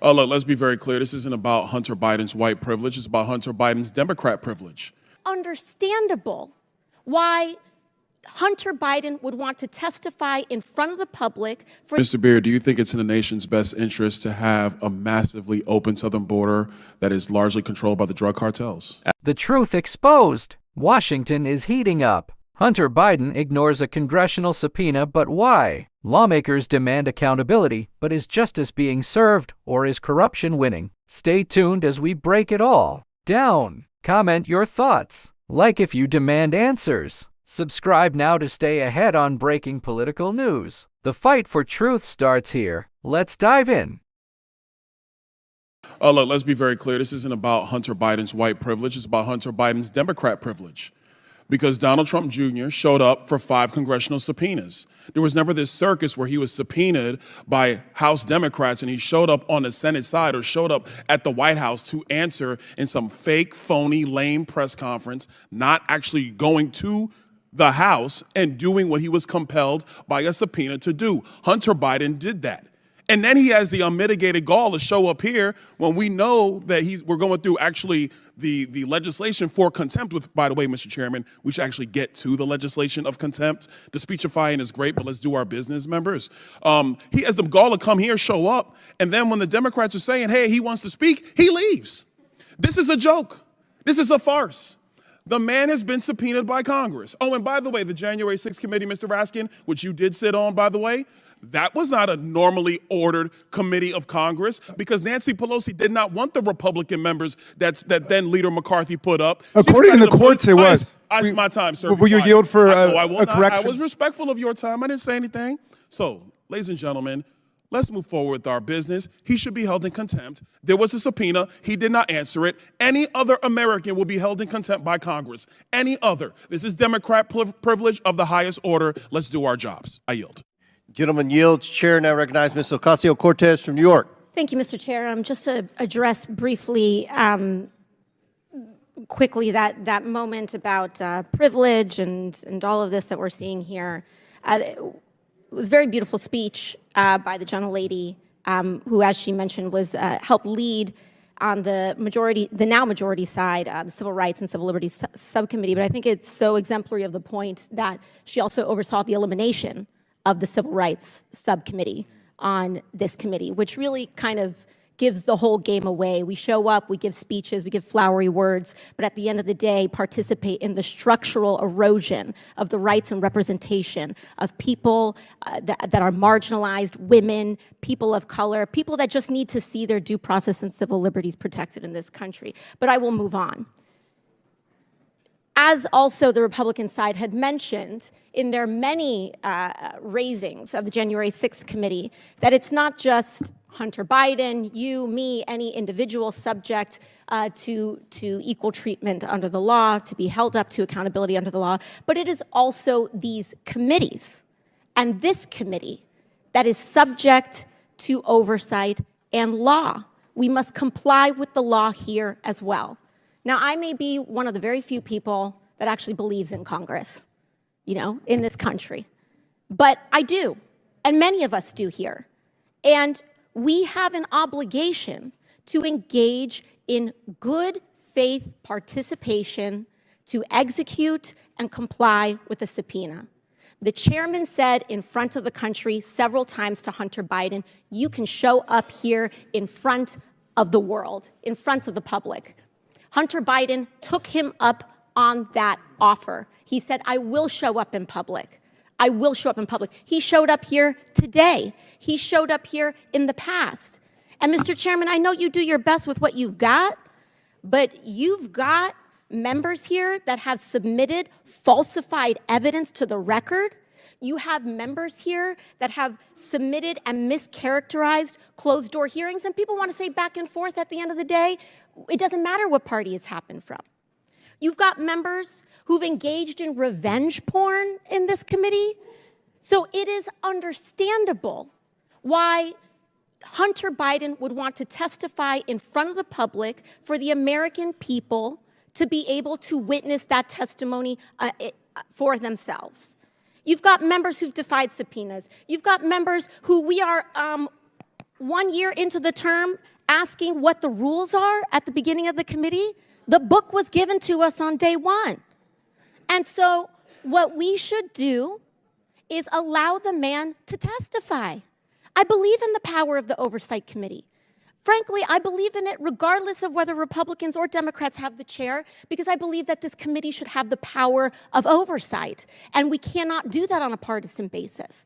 Oh, look, let's be very clear. This isn't about Hunter Biden's white privilege. It's about Hunter Biden's Democrat privilege. Understandable why Hunter Biden would want to testify in front of the public for— Mr. Beard, do you think it's in the nation's best interest to have a massively open southern border that is largely controlled by the drug cartels? The truth exposed. Washington is heating up. Hunter Biden ignores a congressional subpoena, but why? Lawmakers demand accountability, but is justice being served, or is corruption winning? Stay tuned as we break it all down. Comment your thoughts. Like if you demand answers. Subscribe now to stay ahead on breaking political news. The fight for truth starts here. Let's dive in. Oh, look, let's be very clear. This isn't about Hunter Biden's white privilege. It's about Hunter Biden's Democrat privilege. Because Donald Trump Jr. showed up for 5 congressional subpoenas. There was never this circus where he was subpoenaed by House Democrats and he showed up on the Senate side or showed up at the White House to answer in some fake, phony, lame press conference, not actually going to the House and doing what he was compelled by a subpoena to do. Hunter Biden did that. And then he has the unmitigated gall to show up here when we know that we're going through actually the legislation for contempt with, by the way, Mr. Chairman, we should actually get to the legislation of contempt. The speechifying is great, but let's do our business, members. He has the gall to come here, show up, and then when the Democrats are saying, hey, he wants to speak, he leaves. This is a joke. This is a farce. The man has been subpoenaed by Congress. Oh, and by the way, the January 6th committee, Mr. Raskin, which you did sit on, by the way, that was not a normally ordered committee of Congress because Nancy Pelosi did not want the Republican members that then Leader McCarthy put up. According to the courts, it was. My time, sir. Will you yield for a correction? I was respectful of your time. I didn't say anything. So, ladies and gentlemen, let's move forward with our business. He should be held in contempt. There was a subpoena. He did not answer it. Any other American will be held in contempt by Congress. Any other. This is Democrat privilege of the highest order. Let's do our jobs. I yield. Gentleman yields. Chair now recognizes Ms. Ocasio-Cortez from New York. Thank you, Mr. Chair. Just to address briefly, quickly, that moment about privilege and all of this that we're seeing here. It was a very beautiful speech by the gentlelady who, as she mentioned, was helped lead on the now majority side, the Civil Rights and Civil Liberties Subcommittee. But I think it's so exemplary of the point that she also oversaw the elimination of the Civil Rights Subcommittee on this committee, which really kind of gives the whole game away. We show up, we give speeches, we give flowery words, but at the end of the day, participate in the structural erosion of the rights and representation of people that are marginalized, women, people of color, people that just need to see their due process and civil liberties protected in this country. But I will move on. As also the Republican side had mentioned in their many raisings of the January 6th committee, that it's not just Hunter Biden, you, me, any individual subject to equal treatment under the law, to be held up to accountability under the law, but it is also these committees and this committee that is subject to oversight and law. We must comply with the law here as well. Now, I may be one of the very few people that actually believes in Congress, in this country. But I do, and many of us do here. And we have an obligation to engage in good faith participation to execute and comply with the subpoena. The chairman said in front of the country several times to Hunter Biden, you can show up here in front of the world, in front of the public. Hunter Biden took him up on that offer. He said, I will show up in public. I will show up in public. He showed up here today. He showed up here in the past. And Mr. Chairman, I know you do your best with what you've got, but you've got members here that have submitted falsified evidence to the record. You have members here that have submitted and mischaracterized closed-door hearings, and people want to say back and forth at the end of the day, it doesn't matter what party it's happened from. You've got members who've engaged in revenge porn in this committee. So it is understandable why Hunter Biden would want to testify in front of the public for the American people to be able to witness that testimony for themselves. You've got members who've defied subpoenas. You've got members who we are 1 year into the term, asking what the rules are at the beginning of the committee. The book was given to us on day one. And so what we should do is allow the man to testify. I believe in the power of the Oversight Committee. Frankly, I believe in it regardless of whether Republicans or Democrats have the chair, because I believe that this committee should have the power of oversight. And we cannot do that on a partisan basis.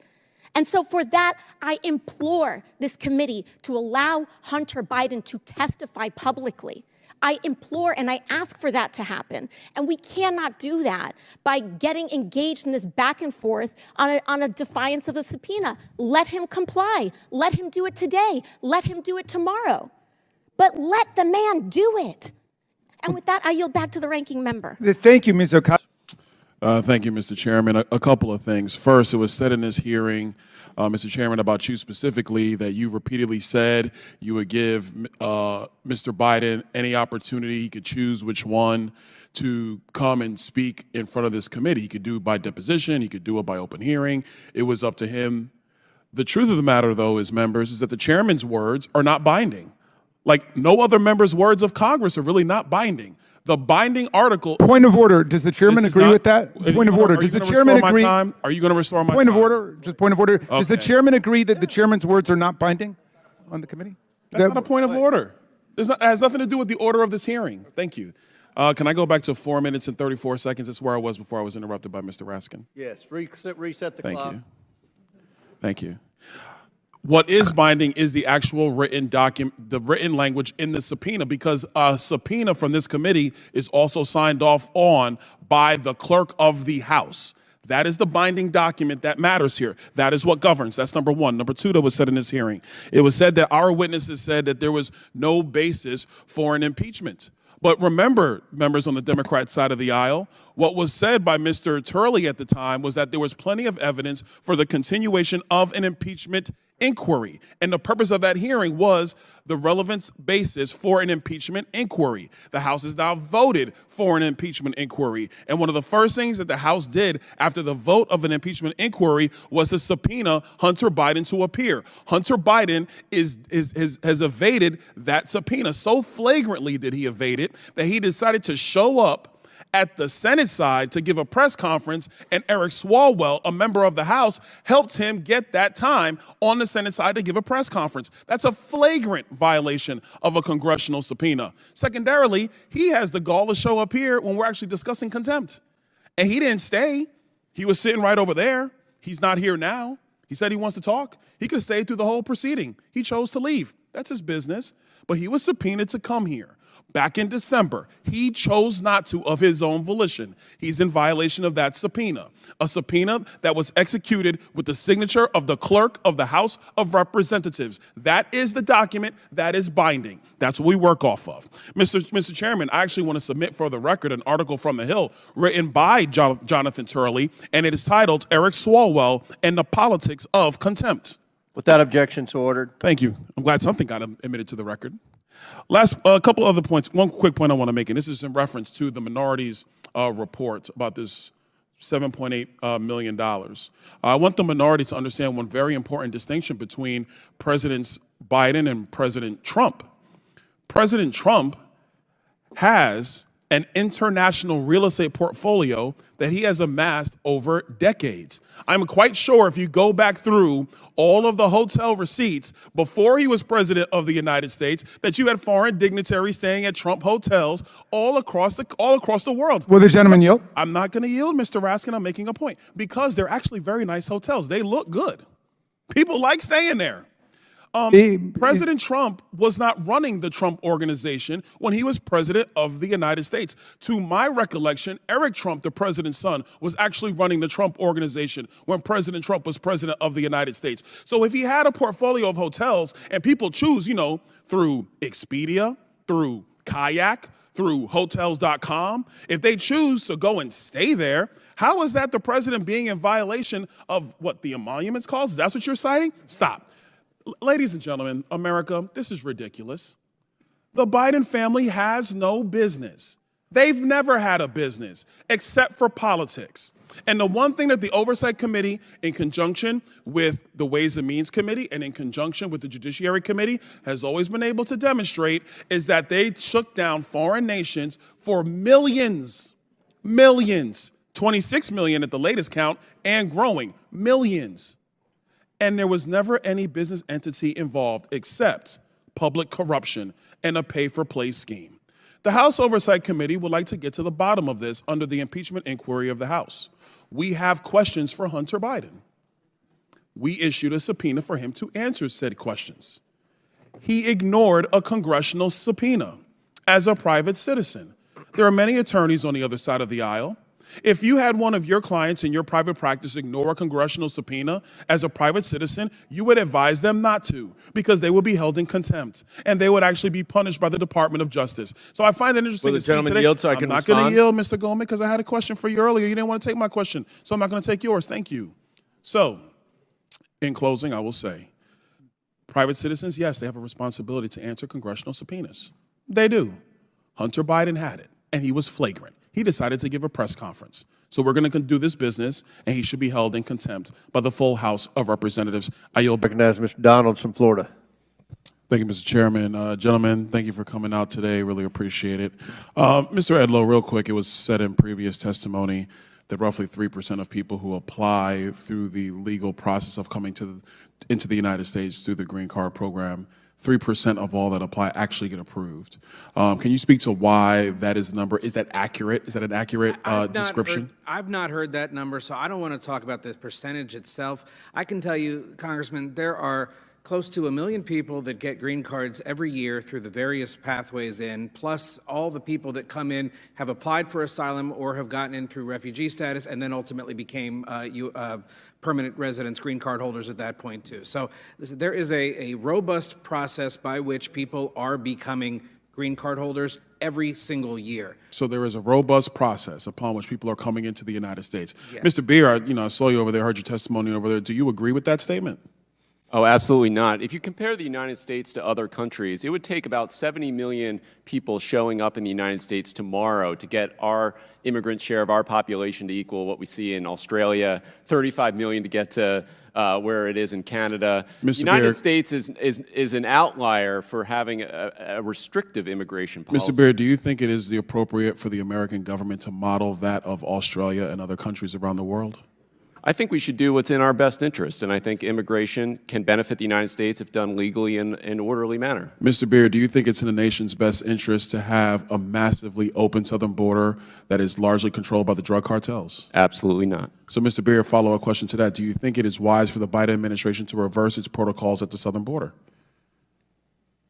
And so for that, I implore this committee to allow Hunter Biden to testify publicly. I implore and I ask for that to happen. And we cannot do that by getting engaged in this back and forth on a defiance of the subpoena. Let him comply. Let him do it today. Let him do it tomorrow. But let the man do it. And with that, I yield back to the ranking member. Thank you, Ms. Ocasio. Thank you, Mr. Chairman. A couple of things. First, it was said in this hearing, Mr. Chairman, about you specifically, that you repeatedly said you would give Mr. Biden any opportunity. He could choose which one to come and speak in front of this committee. He could do it by deposition. He could do it by open hearing. It was up to him. The truth of the matter, though, is, members, is that the chairman's words are not binding. Like, no other member's words of Congress are really not binding. The binding article. Point of order. Does the chairman agree with that? Point of order. Does the chairman agree? Are you going to restore my time? Point of order. Just point of order. Okay. Does the chairman agree that the chairman's words are not binding on the committee? That's not a point of order. It has nothing to do with the order of this hearing. Thank you. Can I go back to 4 minutes and 34 seconds? That's where I was before I was interrupted by Mr. Raskin. Yes, reset the Thank clock. you. Thank you. What is binding is the actual written document, the written language in the subpoena, because a subpoena from this committee is also signed off on by the clerk of the House. That is the binding document that matters here. That is what governs. That's number one. Number two, that was said in this hearing. It was said that our witnesses said that there was no basis for an impeachment. But remember, members on the Democrat side of the aisle, what was said by Mr. Turley at the time was that there was plenty of evidence for the continuation of an impeachment inquiry. And the purpose of that hearing was the relevance basis for an impeachment inquiry. The House has now voted for an impeachment inquiry. And one of the first things that the House did after the vote of an impeachment inquiry was to subpoena Hunter Biden to appear. Hunter Biden has evaded that subpoena. So flagrantly did he evade it that he decided to show up at the Senate side to give a press conference, and Eric Swalwell, a member of the House, helped him get that time on the Senate side to give a press conference. That's a flagrant violation of a congressional subpoena. Secondarily, he has the gall to show up here when we're actually discussing contempt. And he didn't stay. He was sitting right over there. He's not here now. He said he wants to talk. He could have stayed through the whole proceeding. He chose to leave. That's his business. But he was subpoenaed to come here. Back in December, he chose not to of his own volition. He's in violation of that subpoena, a subpoena that was executed with the signature of the clerk of the House of Representatives. That is the document that is binding. That's what we work off of. Mr. Chairman, I actually want to submit for the record an article from The Hill written by Jonathan Turley, and it is titled Eric Swalwell and the Politics of Contempt. Without objection, so ordered. Thank you. I'm glad something got admitted to the record. Last, a couple other points. One quick point I want to make, and this is in reference to the minority's report about this $7.8 million. I want the minority to understand one very important distinction between President Biden and President Trump. President Trump has an international real estate portfolio that he has amassed over decades. I'm quite sure if you go back through all of the hotel receipts before he was president of the United States, that you had foreign dignitaries staying at Trump hotels all across the world. Will the gentleman yield? I'm not going to yield, Mr. Raskin. I'm making a point because they're actually very nice hotels. They look good. People like staying there. President Trump was not running the Trump Organization when he was president of the United States. To my recollection, Eric Trump, the president's son, was actually running the Trump Organization when President Trump was president of the United States. So if he had a portfolio of hotels and people choose, through Expedia, through Kayak, through Hotels.com, if they choose to go and stay there, how is that the president being in violation of what the emoluments clause? That's what you're citing? Stop. Ladies and gentlemen, America, this is ridiculous. The Biden family has no business They've never had a business except for politics. And the one thing that the Oversight Committee, in conjunction with the Ways and Means Committee and in conjunction with the Judiciary Committee, has always been able to demonstrate is that they shook down foreign nations for millions, 26 million at the latest count, and growing, millions. And there was never any business entity involved except public corruption and a pay-for-play scheme. The House Oversight Committee would like to get to the bottom of this under the impeachment inquiry of the House. We have questions for Hunter Biden. We issued a subpoena for him to answer said questions. He ignored a congressional subpoena as a private citizen. There are many attorneys on the other side of the aisle. If you had one of your clients in your private practice ignore a congressional subpoena as a private citizen, you would advise them not to, because they would be held in contempt and they would actually be punished by the Department of Justice. So I find it interesting to see today. Yield so I I'm can not going to respond? yield, Mr. Goldman, because I had a question for you earlier. You didn't want to take my question, so I'm not going to take yours. Thank you. So, in closing, I will say, private citizens, yes, they have a responsibility to answer congressional subpoenas. They do. Hunter Biden had it, and he was flagrant. He decided to give a press conference. So we're going to do this business, and he should be held in contempt by the full House of Representatives. I yield back. Recognize Mr. Donald from Florida. Thank you, Mr. Chairman. Gentlemen, thank you for coming out today. Really appreciate it. Mr. Edlow, real quick, it was said in previous testimony that roughly 3% of people who apply through the legal process of coming into the United States through the Green Card program, 3% of all that apply actually get approved. Can you speak to why that is the number? Is that accurate? Is that an accurate description? I've not heard that number, so I don't want to talk about the percentage itself. I can tell you, Congressman, there are close to 1 million people that get green cards every year through the various pathways in, plus all the people that come in, have applied for asylum or have gotten in through refugee status and then ultimately became permanent residents, green card holders at that point too. So there is a robust process by which people are becoming green card holders every single year. So there is a robust process upon which people are coming into the United States. Yes. Mr. Beer, I saw you over there, heard your testimony over there. Do you agree with that statement? Oh, absolutely not. If you compare the United States to other countries, it would take about 70 million people showing up in the United States tomorrow to get our immigrant share of our population to equal what we see in Australia, 35 million to get to where it is in Canada. The United States is an outlier for having a restrictive immigration policy. Mr. Beer, do you think it is the appropriate for the American government to model that of Australia and other countries around the world? I think we should do what's in our best interest, and I think immigration can benefit the United States if done legally in an orderly manner. Mr. Beer, do you think it's in the nation's best interest to have a massively open southern border that is largely controlled by the drug cartels? Absolutely not. So, Mr. Beer, follow-up question to that. Do you think it is wise for the Biden administration to reverse its protocols at the southern border?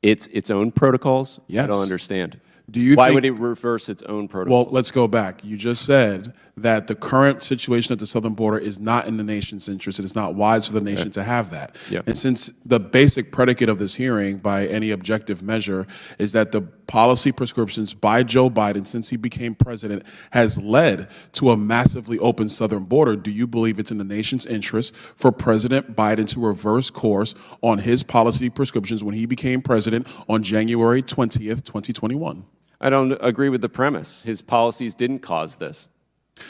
Its own protocols? Yes. I don't understand. Why would it reverse its own protocols? Well, let's go back. You just said that the current situation at the southern border is not in the nation's interest. It is not wise for the nation to have that. Yep. And since the basic predicate of this hearing, by any objective measure, is that the policy prescriptions by Joe Biden since he became president has led to a massively open southern border, do you believe it's in the nation's interest for President Biden to reverse course on his policy prescriptions when he became president on January 20th, 2021? I don't agree with the premise. His policies didn't cause this.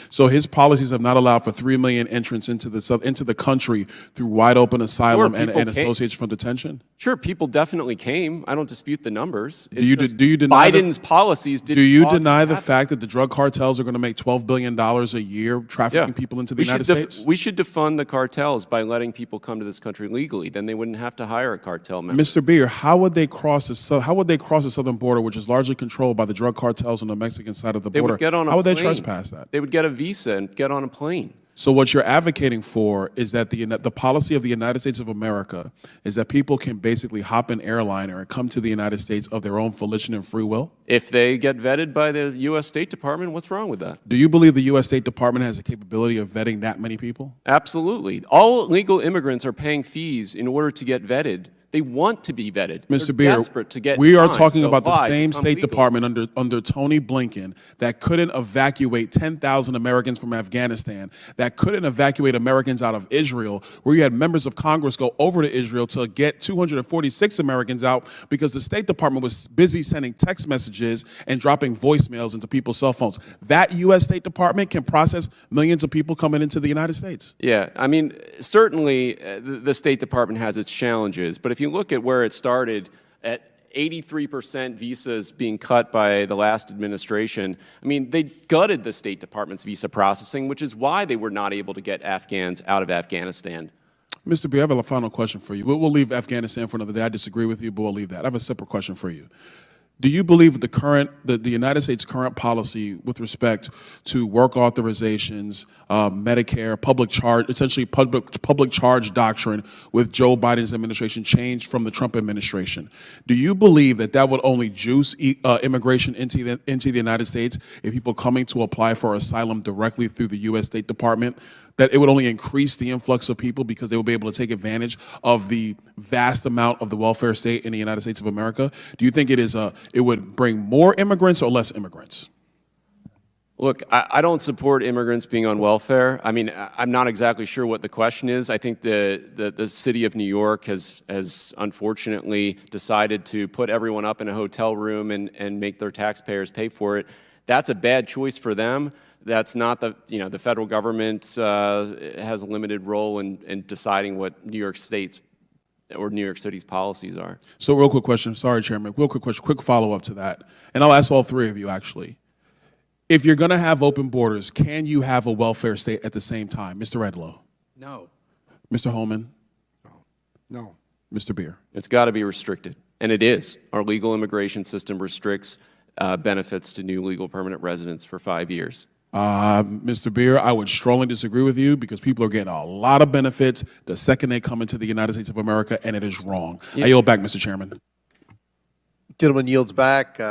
So his policies have not allowed for 3 million entrants into the country through wide open asylum and association from detention? Sure, people definitely came. I don't dispute the numbers. Do you deny Biden's policies didn't Do you cause deny it to the happen. fact that the drug cartels are going to make $12 billion a year trafficking people into the United States? We should defund the cartels by letting people come to this country legally. Then they wouldn't have to hire a cartel member. Mr. Beer, how would they cross the southern border, which is largely controlled by the drug cartels on the Mexican side of the border? Would get on a How would they plane. trespass that? They would get a visa and get on a plane. So what you're advocating for is that the policy of the United States of America is that people can basically hop an airliner and come to the United States of their own volition and free will? If they get vetted by the U.S. State Department, what's wrong with that? Do you believe the U.S. State Department has the capability of vetting that many people? Absolutely. All legal immigrants are paying fees in order to get vetted They want to be vetted. Mr. They're Beer, desperate to get we are time talking to about the apply, same become State legal. Department under Tony Blinken that couldn't evacuate 10,000 Americans from Afghanistan, that couldn't evacuate Americans out of Israel, where you had members of Congress go over to Israel to get 246 Americans out because the State Department was busy sending text messages and dropping voicemails into people's cell phones. That U.S. State Department can process millions of people coming into the United States. Yeah, I mean, certainly the State Department has its challenges, but if you look at where it started at 83% visas being cut by the last administration, I mean, they gutted the State Department's visa processing, which is why they were not able to get Afghans out of Afghanistan. Mr. B, I have a final question for you. We'll leave Afghanistan for another day. I disagree with you, but we'll leave that. I have a separate question for you. Do you believe the United States' current policy with respect to work authorizations, Medicare, public charge, essentially public charge doctrine with Joe Biden's administration changed from the Trump administration? Do you believe that would only juice immigration into the United States if people coming to apply for asylum directly through the U.S. State Department? That it would only increase the influx of people because they would be able to take advantage of the vast amount of the welfare state in the United States of America? Do you think it would bring more immigrants or less immigrants? Look, I don't support immigrants being on welfare. I mean, I'm not exactly sure what the question is. I think the city of New York has unfortunately decided to put everyone up in a hotel room and make their taxpayers pay for it. That's a bad choice for them. That's not the federal government has a limited role in deciding what New York State's or New York City's policies are. So real quick question, sorry, Chairman, real quick question, quick follow-up to that. And I'll ask all three of you, actually. If you're gonna have open borders, can you have a welfare state at the same time? Mr. Redlow? No. Mr. Holman? No. Mr. Beer? It's got to be restricted, and it is. Our legal immigration system restricts benefits to new legal permanent residents for 5 years. Mr. Beer, I would strongly disagree with you because people are getting a lot of benefits the second they come into the United States of America, and it is wrong. I yield back, Mr. Chairman. Gentleman yields back.